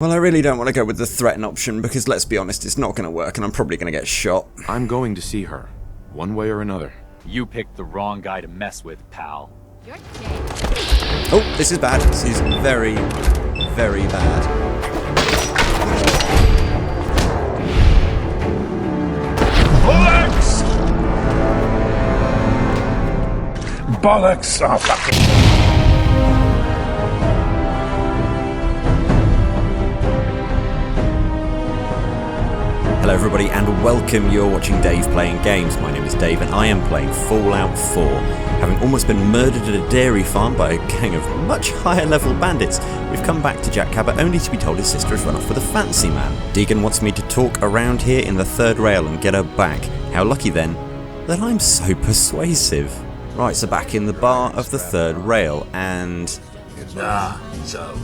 Well, I really don't want to go with the threaten option because, let's be honest, it's not going to work and I'm probably going to get shot. I'm going to see her, one way or another. You picked the wrong guy to mess with, pal. Oh, this is bad. This is very, very bad. Bollocks! Bollocks! Oh, fucking... Hello everybody and welcome. You're watching Dave Playing Games. My name is Dave and I am playing Fallout 4. Having almost been murdered at a dairy farm by a gang of much higher level bandits, we've come back to Jack Cabot only to be told his sister has run off with a fancy man. Deegan wants me to talk around here in the third rail and get her back. How lucky then that I'm so persuasive. Right, so back in the bar of the third rail and... so,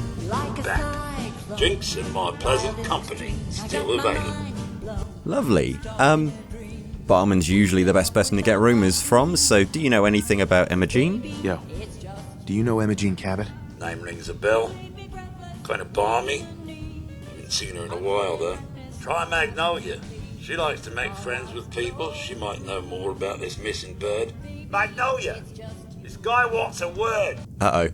back. Drinks in my pleasant company, still available. Lovely. Barman's usually the best person to get rumours from, so do you know anything about Emogene? Yo, do you know Emogene Cabot? Name rings a bell. Kind of balmy. Haven't seen her in a while though. Try Magnolia. She likes to make friends with people. She might know more about this missing bird. Magnolia! This guy wants a word! Uh-oh.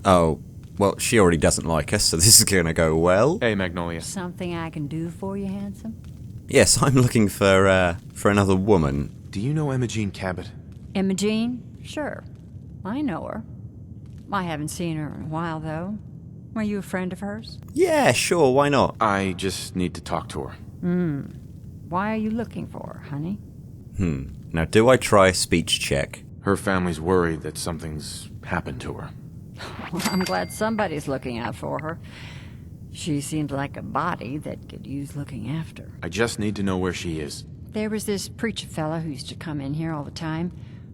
Oh, well, she already doesn't like us, so this is gonna go well. Hey, Magnolia. Something I can do for you, handsome? Yes, I'm looking for another woman. Do you know Emogene Cabot? Emogene? Sure. I know her. I haven't seen her in a while, though. Were you a friend of hers? Yeah, sure, why not? I just need to talk to her. Why are you looking for her, honey? Now, do I try a speech check? Her family's worried that something's happened to her. Well, I'm glad somebody's looking out for her. She seems like a body that could use looking after. I just need to know where she is. There was this preacher fella who used to come in here all the time.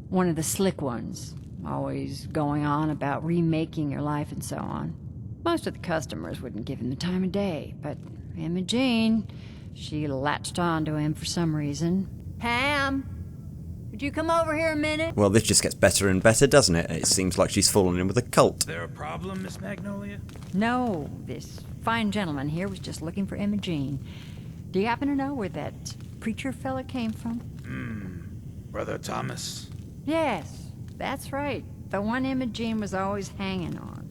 One of the slick ones. Always going on about remaking your life and so on. Most of the customers wouldn't give him the time of day, but Emogene, she latched on to him for some reason. Pam, would you come over here a minute? Well, this just gets better and better, doesn't it? It seems like she's fallen in with a cult. Is there a problem, Miss Magnolia? No, this fine gentleman here was just looking for Emogene. Do you happen to know where that preacher fella came from? Brother Thomas? Yes, that's right. The one Emogene was always hanging on.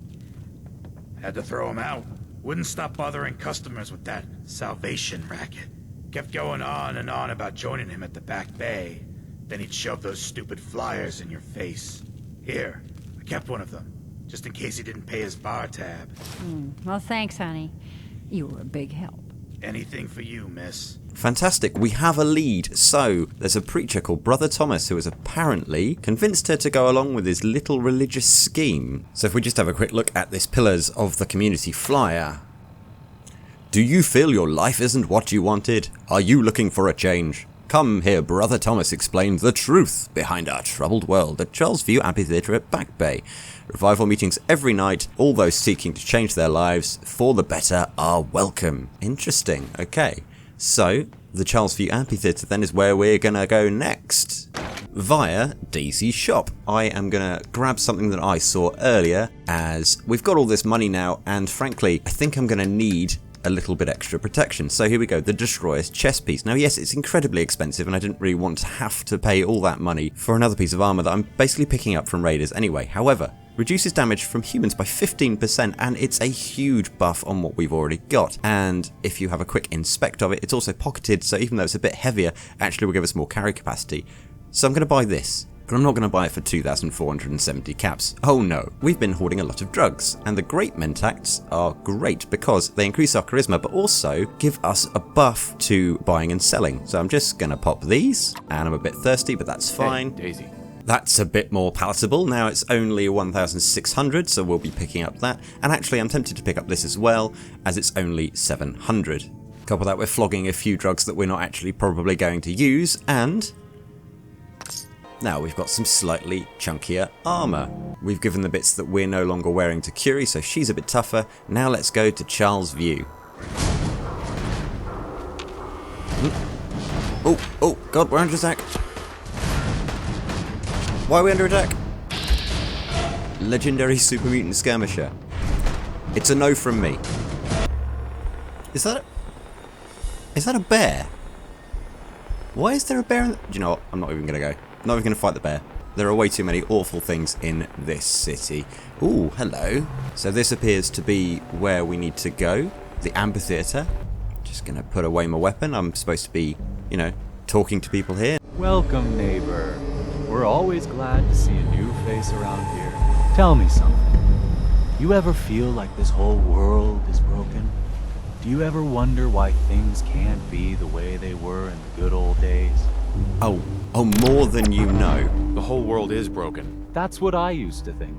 Had to throw him out. Wouldn't stop bothering customers with that salvation racket. Kept going on and on about joining him at the back bay. Then he'd shove those stupid flyers in your face. Here, I kept one of them, just in case he didn't pay his bar tab. Well, thanks, honey. You were a big help. Anything for you, miss. Fantastic, we have a lead. So, there's a preacher called Brother Thomas who has apparently convinced her to go along with his little religious scheme. So if we just have a quick look at this Pillars of the Community flyer. Do you feel your life isn't what you wanted? Are you looking for a change? Come here, Brother Thomas explains the truth behind our troubled world at Charles View Amphitheatre at Back Bay. Revival meetings every night. All those seeking to change their lives for the better are welcome. Interesting. Okay. So, the Charles View Amphitheatre then is where we're gonna go next. Via Daisy's shop. I am gonna grab something that I saw earlier, as we've got all this money now, and frankly, I think I'm gonna need a little bit extra protection. So here we go, the Destroyer's chest piece. Now yes, it's incredibly expensive and I didn't really want to have to pay all that money for another piece of armour that I'm basically picking up from raiders anyway. However, reduces damage from humans by 15% and it's a huge buff on what we've already got. And if you have a quick inspect of it, it's also pocketed, so even though it's a bit heavier, actually will give us more carry capacity. So I'm going to buy this. But I'm not going to buy it for 2,470 caps. Oh no, we've been hoarding a lot of drugs, and the Great Mentacts are great because they increase our charisma but also give us a buff to buying and selling. So I'm just going to pop these, and I'm a bit thirsty but that's fine. Hey, Daisy. That's a bit more palatable. Now it's only 1,600, so we'll be picking up that. And actually I'm tempted to pick up this as well, as it's only 700. Couple that with flogging a few drugs that we're not actually probably going to use, and now we've got some slightly chunkier armour. We've given the bits that we're no longer wearing to Curie, so she's a bit tougher. Now let's go to Charles View. Oh, God, we're under attack. Why are we under attack? Legendary Super Mutant Skirmisher. It's a no from me. Is that a bear? Why is there a bear in the... Do you know what? I'm not even going to go. I'm not even going to fight the bear. There are way too many awful things in this city. Ooh, hello. So this appears to be where we need to go. The amphitheatre. Just going to put away my weapon. I'm supposed to be, you know, talking to people here. Welcome, neighbor. We're always glad to see a new face around here. Tell me something. You ever feel like this whole world is broken? Do you ever wonder why things can't be the way they were in the good old days? Oh, more than you know. The whole world is broken. That's what I used to think.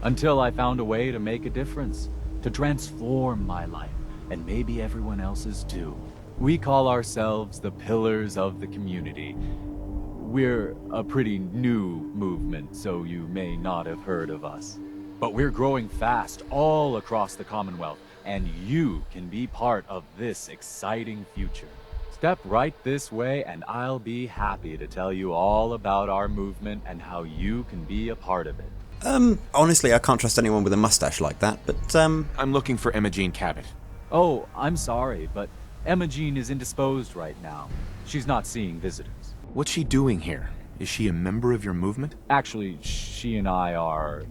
Until I found a way to make a difference. To transform my life. And maybe everyone else's too. We call ourselves the Pillars of the Community. We're a pretty new movement, so you may not have heard of us. But we're growing fast all across the Commonwealth. And you can be part of this exciting future. Step right this way and I'll be happy to tell you all about our movement and how you can be a part of it. Honestly, I can't trust anyone with a mustache like that, but, I'm looking for Emogene Cabot. Oh, I'm sorry, but Emogene is indisposed right now. She's not seeing visitors. What's she doing here? Is she a member of your movement? Actually, she and I are...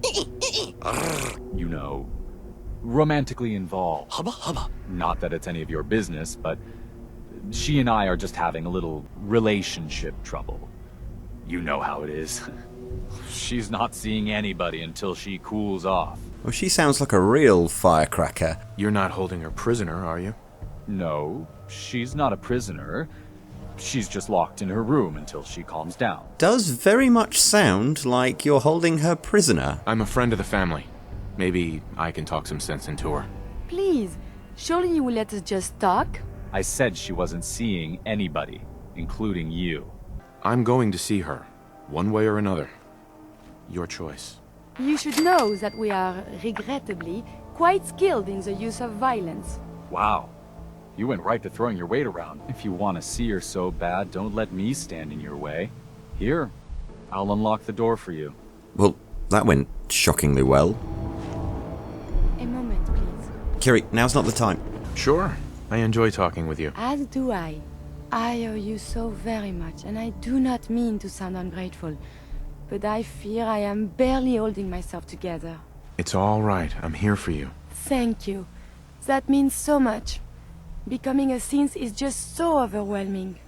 you know... romantically involved. Not that it's any of your business, but she and I are just having a little relationship trouble. You know how it is. She's not seeing anybody until she cools off. well, she sounds like a real firecracker. You're not holding her prisoner, are you? No, she's not a prisoner. She's just locked in her room until she calms down. Does very much sound like you're holding her prisoner. I'm a friend of the family. Maybe I can talk some sense into her. Please, surely you will let us just talk? I said she wasn't seeing anybody, including you. I'm going to see her, one way or another. Your choice. You should know that we are, regrettably, quite skilled in the use of violence. Wow. You went right to throwing your weight around. If you want to see her so bad, don't let me stand in your way. Here, I'll unlock the door for you. Well, that went shockingly well. A moment, please. Kiri, now's not the time. Sure. I enjoy talking with you. As do I. I owe you so very much, and I do not mean to sound ungrateful, but I fear I am barely holding myself together. It's all right. I'm here for you. Thank you. That means so much. Becoming a synth is just so overwhelming.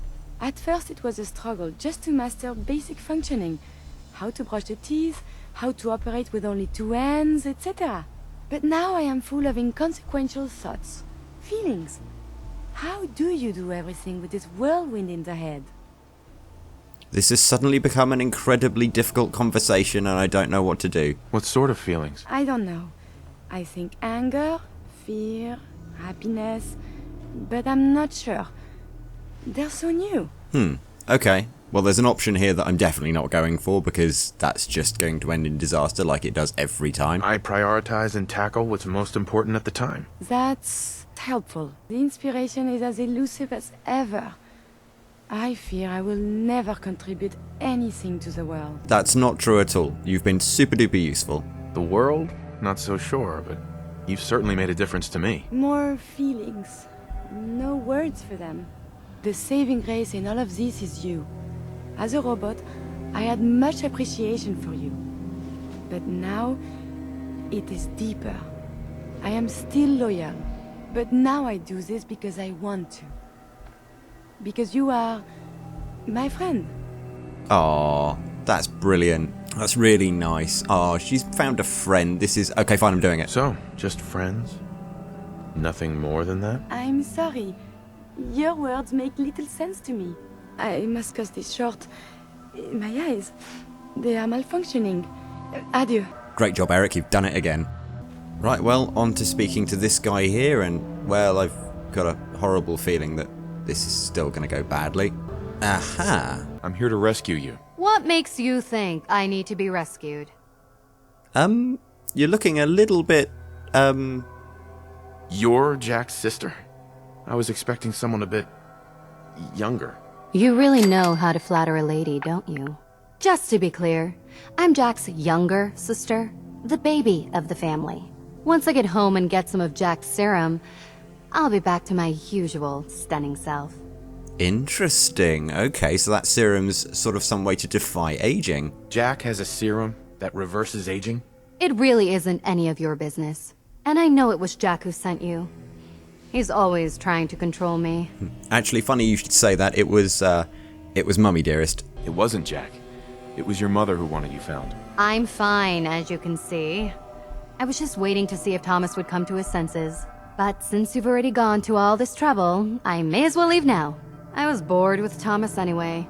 At first it was a struggle just to master basic functioning. How to brush the teeth, how to operate with only two hands, etc. But now I am full of inconsequential thoughts, feelings. How do you do everything with this whirlwind in the head? This has suddenly become an incredibly difficult conversation and I don't know what to do. What sort of feelings? I don't know. I think anger, fear, happiness, but I'm not sure. They're so new. Okay. Well, there's an option here that I'm definitely not going for because that's just going to end in disaster like it does every time. I prioritize and tackle what's most important at the time. That's helpful. The inspiration is as elusive as ever. I fear I will never contribute anything to the world. That's not true at all. You've been super duper useful. The world? Not so sure, but you've certainly made a difference to me. More feelings. No words for them. The saving grace in all of this is you. As a robot, I had much appreciation for you. But now, it is deeper. I am still loyal, but now I do this because I want to. Because you are my friend. Aw, that's brilliant. That's really nice. Aw, she's found a friend. This is... Okay, fine, I'm doing it. So, just friends? Nothing more than that? I'm sorry. Your words make little sense to me. I must cut this short. My eyes, they are malfunctioning. Adieu. Great job, Erik. You've done it again. Right, well, on to speaking to this guy here, and, well, I've got a horrible feeling that this is still going to go badly. Aha! I'm here to rescue you. What makes you think I need to be rescued? You're looking a little bit, You're Jack's sister? I was expecting someone a bit... younger. You really know how to flatter a lady, don't you? Just to be clear, I'm Jack's younger sister, the baby of the family. Once I get home and get some of Jack's serum, I'll be back to my usual stunning self. Interesting. Okay, so that serum's sort of some way to defy aging. Jack has a serum that reverses aging? It really isn't any of your business. And I know it was Jack who sent you. He's always trying to control me. Actually, funny you should say that. It was Mummy, dearest. It wasn't Jack. It was your mother who wanted you found. I'm fine, as you can see. I was just waiting to see if Thomas would come to his senses. But since you've already gone to all this trouble, I may as well leave now. I was bored with Thomas anyway.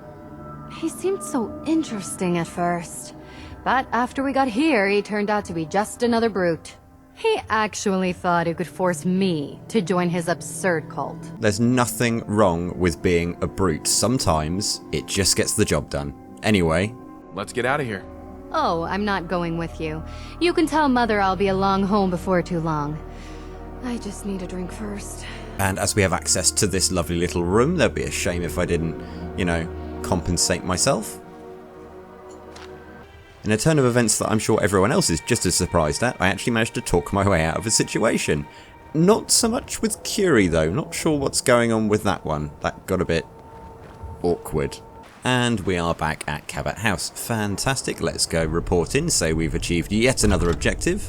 He seemed so interesting at first. But after we got here, he turned out to be just another brute. He actually thought he could force me to join his absurd cult. There's nothing wrong with being a brute. Sometimes it just gets the job done. Anyway. Let's get out of here. Oh, I'm not going with you. You can tell Mother I'll be along home before too long. I just need a drink first. And as we have access to this lovely little room, there'd be a shame if I didn't, compensate myself. In a turn of events that I'm sure everyone else is just as surprised at, I actually managed to talk my way out of a situation. Not so much with Curie though, not sure what's going on with that one. That got a bit awkward. And we are back at Cabot House. Fantastic, let's go report in, say we've achieved yet another objective.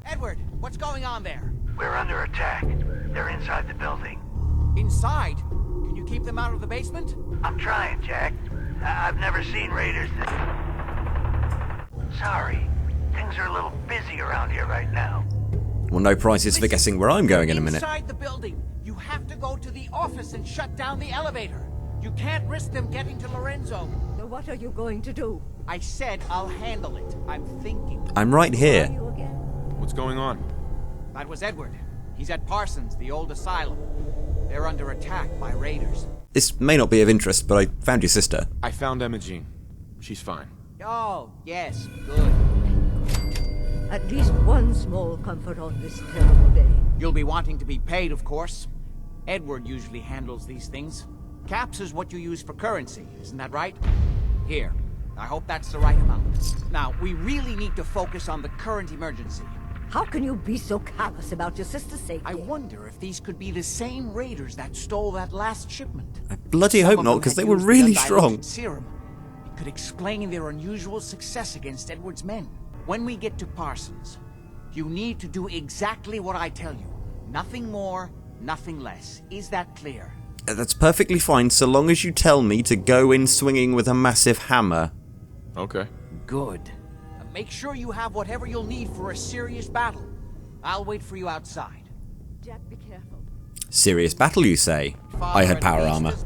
Edward, what's going on there? We're under attack. They're inside the building. Inside? Can you keep them out of the basement? I'm trying, Jack. I've never seen raiders that... Sorry. Things are a little busy around here right now. Well, no prizes for guessing where I'm going in a minute. Inside the building, you have to go to the office and shut down the elevator. You can't risk them getting to Lorenzo. So what are you going to do? I said I'll handle it. I'm thinking. I'm right here. What's going on? That was Edward. He's at Parsons, the old asylum. They're under attack by raiders. This may not be of interest, but I found your sister. I found Emogene. She's fine. Oh, yes, good. At least one small comfort on this terrible day. You'll be wanting to be paid, of course. Edward usually handles these things. Caps is what you use for currency, isn't that right? Here, I hope that's the right amount. Now, we really need to focus on the current emergency. How can you be so callous about your sister's safety? I wonder if these could be the same raiders that stole that last shipment. I bloody hope not, because they were really strong. Serum. It could explain their unusual success against Edward's men. When we get to Parsons, you need to do exactly what I tell you. Nothing more, nothing less. Is that clear? That's perfectly fine, so long as you tell me to go in swinging with a massive hammer. Okay. Good. Make sure you have whatever you'll need for a serious battle. I'll wait for you outside. Jack, be careful. Serious battle, you say? Father I had and power beast armor. is-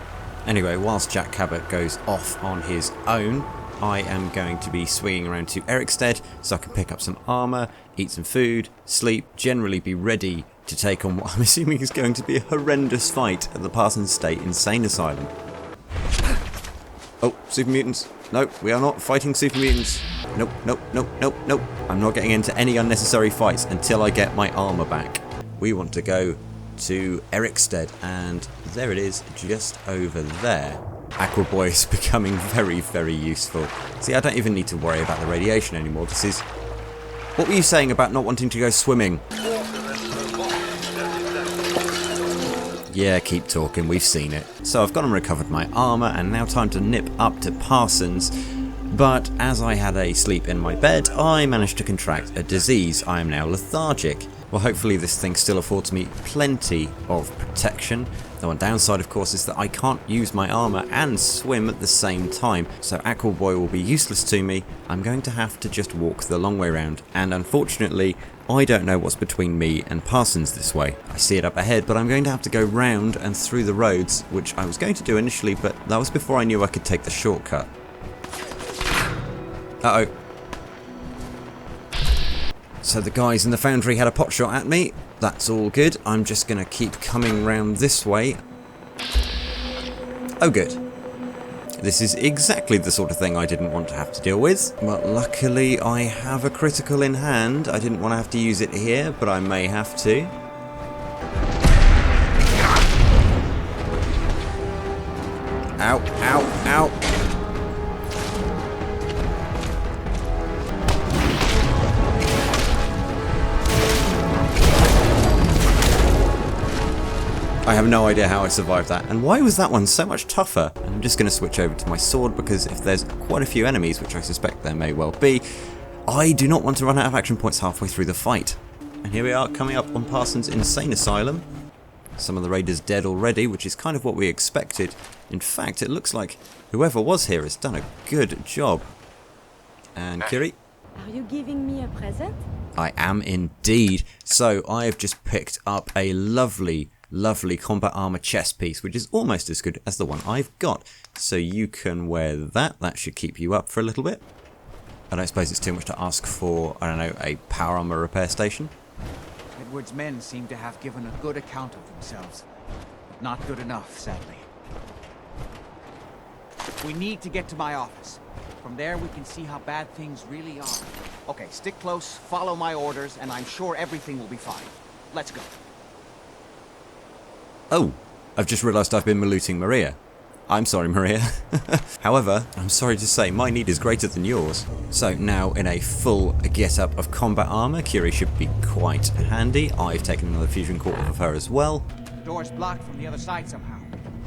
Anyway, whilst Jack Cabot goes off on his own, I am going to be swinging around to Erikstead so I can pick up some armor, eat some food, sleep, generally be ready to take on what I'm assuming is going to be a horrendous fight at the Parsons State Insane Asylum. Oh, super mutants. Nope, we are not fighting super mutants. Nope, nope, nope, nope, nope. I'm not getting into any unnecessary fights until I get my armor back. We want to go to Erikstead, and there it is, just over there. Aquaboy is becoming very, very useful. See, I don't even need to worry about the radiation anymore. This is... What were you saying about not wanting to go swimming? Yeah, keep talking, we've seen it. So I've gone and recovered my armour, and now time to nip up to Parsons. But as I had a sleep in my bed, I managed to contract a disease. I am now lethargic. Well, hopefully this thing still affords me plenty of protection. The one downside, of course, is that I can't use my armour and swim at the same time, so Aquaboy will be useless to me. I'm going to have to just walk the long way round, and unfortunately, I don't know what's between me and Parsons this way. I see it up ahead, but I'm going to have to go round and through the roads, which I was going to do initially, but that was before I knew I could take the shortcut. Uh-oh. So the guys in the foundry had a pot shot at me. That's all good. I'm just going to keep coming round this way. Oh, good. This is exactly the sort of thing I didn't want to have to deal with. But luckily I have a critical in hand. I didn't want to have to use it here, but I may have to. Ow, ow, ow. I have no idea how I survived that. And why was that one so much tougher? I'm just going to switch over to my sword because if there's quite a few enemies, which I suspect there may well be, I do not want to run out of action points halfway through the fight. And here we are coming up on Parsons' insane asylum. Some of the raiders dead already, which is kind of what we expected. In fact, it looks like whoever was here has done a good job. And Kiri? Are you giving me a present? I am indeed. So I have just picked up a lovely combat armor chest piece, which is almost as good as the one I've got. So you can wear that. That should keep you up for a little bit. I don't suppose it's too much to ask for, I don't know, a power armor repair station. Edward's men seem to have given a good account of themselves. But not good enough, sadly. We need to get to my office. From there we can see how bad things really are. Okay, stick close, follow my orders, and I'm sure everything will be fine. Let's go. Oh, I've just realised I've been malooting Maria. I'm sorry, Maria. However, I'm sorry to say my need is greater than yours. So now in a full get-up of combat armour, Kiri should be quite handy. I've taken another fusion core of her as well. The door's blocked from the other side somehow.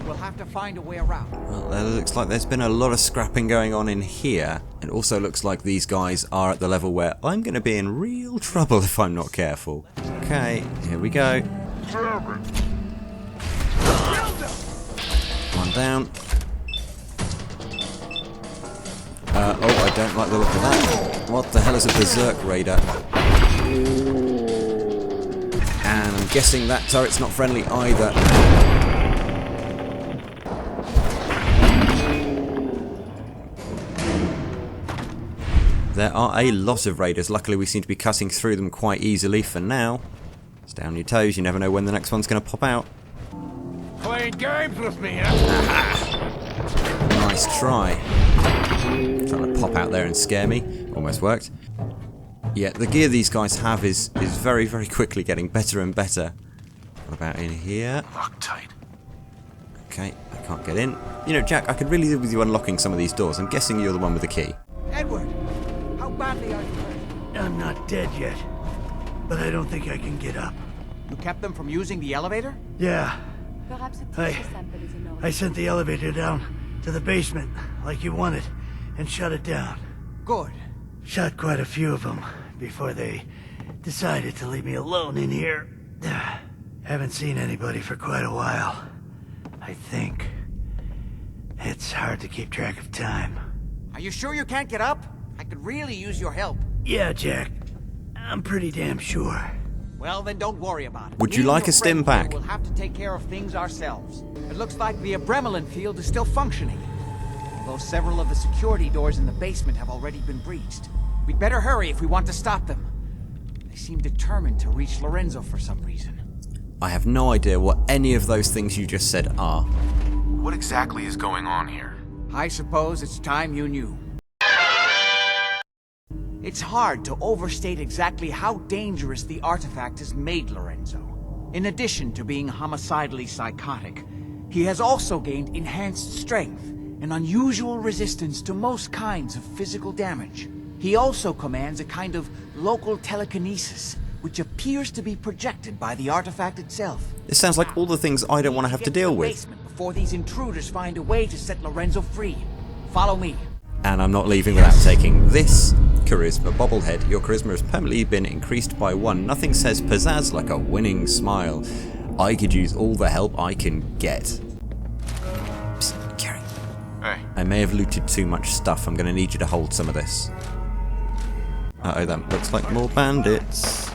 We'll have to find a way around. Well, it looks like there's been a lot of scrapping going on in here. It also looks like these guys are at the level where I'm going to be in real trouble if I'm not careful. Okay, here we go. One down. Oh, I don't like the look of that. What the hell is a berserk raider? And I'm guessing that turret's not friendly either. There are a lot of raiders. Luckily we seem to be cutting through them quite easily for now. Stay on your toes, you never know when the next one's going to pop out. Playing games with me, huh? Aha! Nice try. Trying to pop out there and scare me. Almost worked. Yeah, the gear these guys have is very, very quickly getting better and better. What about in here? Lock tight. Okay, I can't get in. You know, Jack, I could really do with you unlocking some of these doors. I'm guessing you're the one with the key. Edward, how badly are you hurt? I'm not dead yet, but I don't think I can get up. You kept them from using the elevator? Yeah, Perhaps a tissue sample is in order. I sent the elevator down to the basement like you wanted and shut it down. Good. Shot quite a few of them before they decided to leave me alone in here. Haven't seen anybody for quite a while. I think it's hard to keep track of time. Are you sure you can't get up? I could really use your help. Yeah, Jack. I'm pretty damn sure. Well, then don't worry about it. Would you like a stim pack? We'll have to take care of things ourselves. It looks like the Abremelin field is still functioning, although several of the security doors in the basement have already been breached. We'd better hurry if we want to stop them. They seem determined to reach Lorenzo for some reason. I have no idea what any of those things you just said are. What exactly is going on here? I suppose it's time you knew. It's hard to overstate exactly how dangerous the artifact has made Lorenzo. In addition to being homicidally psychotic, he has also gained enhanced strength and unusual resistance to most kinds of physical damage. He also commands a kind of local telekinesis, which appears to be projected by the artifact itself. This sounds like all the things I don't want to have to deal with. Before these intruders find a way to set Lorenzo free. Follow me. And I'm not leaving without taking this charisma bobblehead. Your charisma has permanently been increased by 1. Nothing says pizzazz like a winning smile. I could use all the help I can get. Psst, Gary. Hey. I may have looted too much stuff. I'm going to need you to hold some of this. Uh-oh, that looks like more bandits.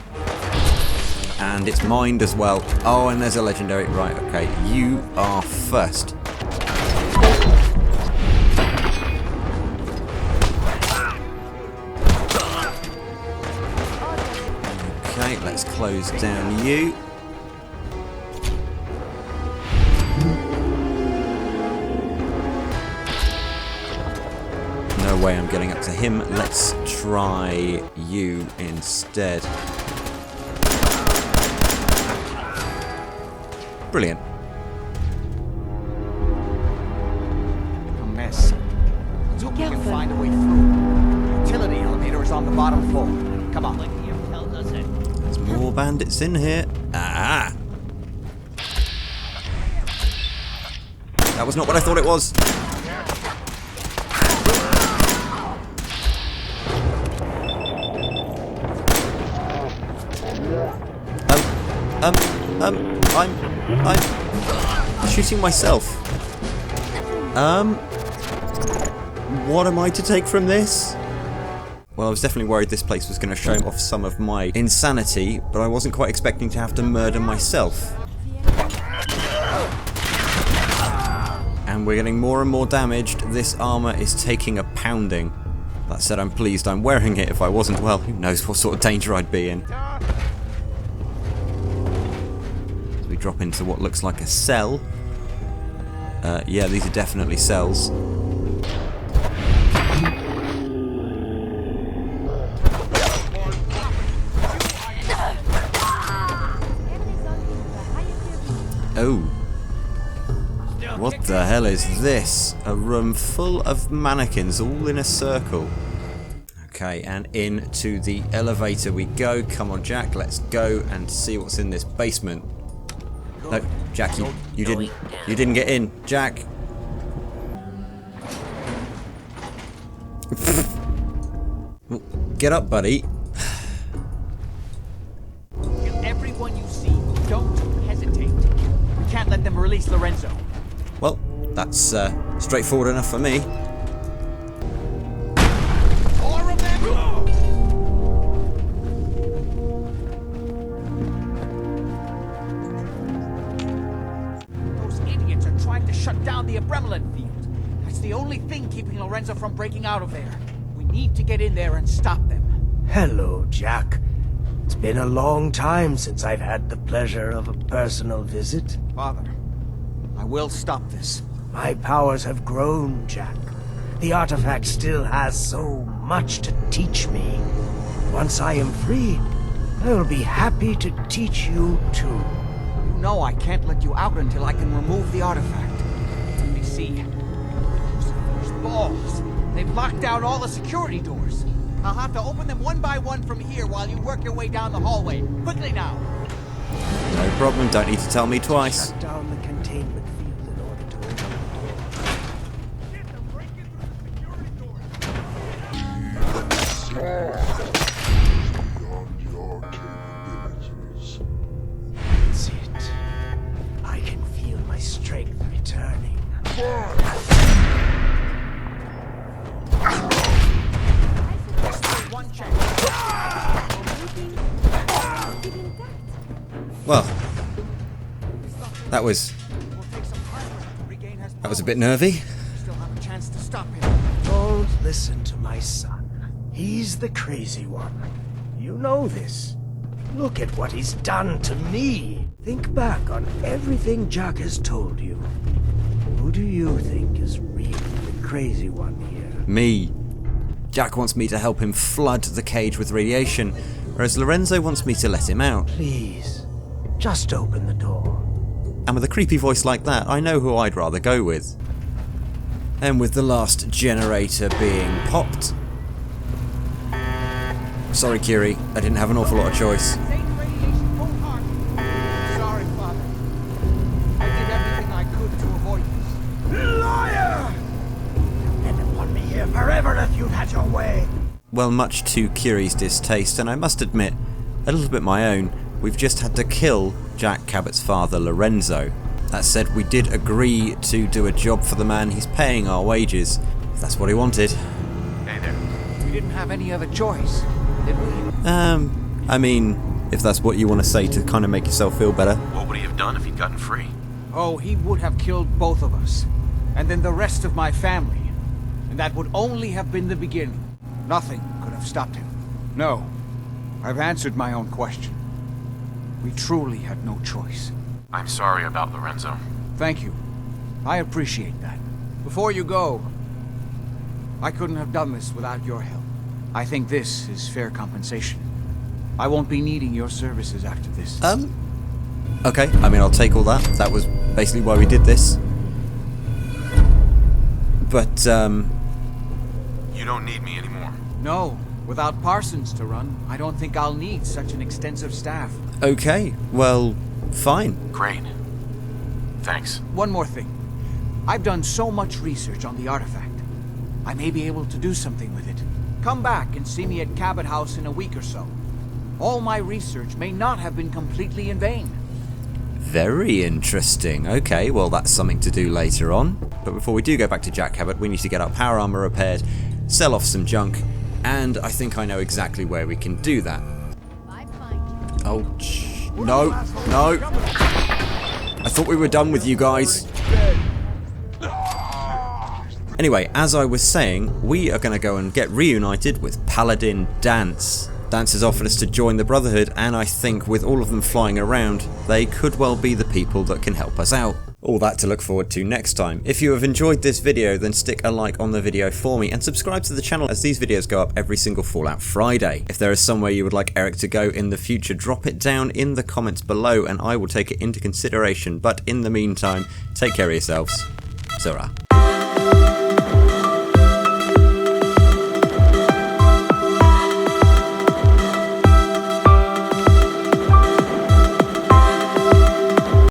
And it's mined as well. Oh, and there's a legendary. Right, okay. You are first. Okay, let's close down you. No way I'm getting up to him. Let's try you instead. Brilliant. A mess. Let's hope we can find a way through. The utility elevator is on the bottom floor. Come on. There's more bandits in here. Ah! That was not what I thought it was. I'm shooting myself. What am I to take from this? Well, I was definitely worried this place was going to show off some of my insanity, but I wasn't quite expecting to have to murder myself. And we're getting more and more damaged. This armour is taking a pounding. That said, I'm pleased I'm wearing it. If I wasn't, well, who knows what sort of danger I'd be in. So we drop into what looks like a cell. Yeah, these are definitely cells. Oh. What the hell is this? A room full of mannequins all in a circle. Okay, and into the elevator we go. Come on, Jack, let's go and see what's in this basement. No, Jack, you didn't get in. Jack. Get up, buddy. Everyone you see, don't hesitate. We can't let them release Lorenzo. Well, that's straightforward enough for me. More of them! Those idiots are trying to shut down the Abramelin field. That's the only thing keeping Lorenzo from breaking out of there. We need to get in there and stop them. Hello, Jack. It's been a long time since I've had the pleasure of a personal visit. Father, I will stop this. My powers have grown, Jack. The artifact still has so much to teach me. Once I am free, I will be happy to teach you too. You know I can't let you out until I can remove the artifact. Let me see. Those balls. They've locked down all the security doors. I'll have to open them one by one from here while you work your way down the hallway. Quickly now. No problem, don't need to tell me twice. Shut down the containment field in order to open That's it. I can feel my strength returning. Well, that was a bit nervy. Still have a chance to stop him. Don't listen to my son. He's the crazy one. You know this. Look at what he's done to me. Think back on everything Jack has told you. Who do you think is really the crazy one here? Me. Jack wants me to help him flood the cage with radiation, whereas Lorenzo wants me to let him out. Please, just open the door. And with a creepy voice like that, I know who I'd rather go with. And with the last generator being popped... Sorry, Curie, I didn't have an awful lot of choice. Sorry, Father. I did everything I could to avoid this. Liar! You'd have put me here forever if you'd had your way. Well, much to Curie's distaste, and I must admit, a little bit my own, we've just had to kill Jack Cabot's father, Lorenzo. That said, we did agree to do a job for the man. He's paying our wages, if that's what he wanted. Hey there. We didn't have any other choice, did we? I mean, if that's what you want to say to kind of make yourself feel better. What would he have done if he'd gotten free? Oh, he would have killed both of us. And then the rest of my family. And that would only have been the beginning. Nothing could have stopped him. No. I've answered my own question. We truly had no choice. I'm sorry about Lorenzo. Thank you. I appreciate that. Before you go, I couldn't have done this without your help. I think this is fair compensation. I won't be needing your services after this. Okay, I mean, I'll take all that. That was basically why we did this. But, You don't need me anymore. No. Without Parsons to run, I don't think I'll need such an extensive staff. okay, well, fine. Great. Thanks. One more thing. I've done so much research on the artifact. I may be able to do something with it. Come back and see me at Cabot House in a week or so. All my research may not have been completely in vain. Very interesting. Okay, well that's something to do later on. But before we do go back to Jack Cabot, we need to get our power armor repaired, sell off some junk, and I think I know exactly where we can do that. Oh, no, no. I thought we were done with you guys. Anyway, as I was saying, we are going to go and get reunited with Paladin Dance. Dance has offered us to join the Brotherhood, and I think with all of them flying around, they could well be the people that can help us out. All that to look forward to next time. If you have enjoyed this video, then stick a like on the video for me and subscribe to the channel as these videos go up every single Fallout Friday. If there is somewhere you would like Erik to go in the future, drop it down in the comments below and I will take it into consideration. But in the meantime, take care of yourselves. Zora.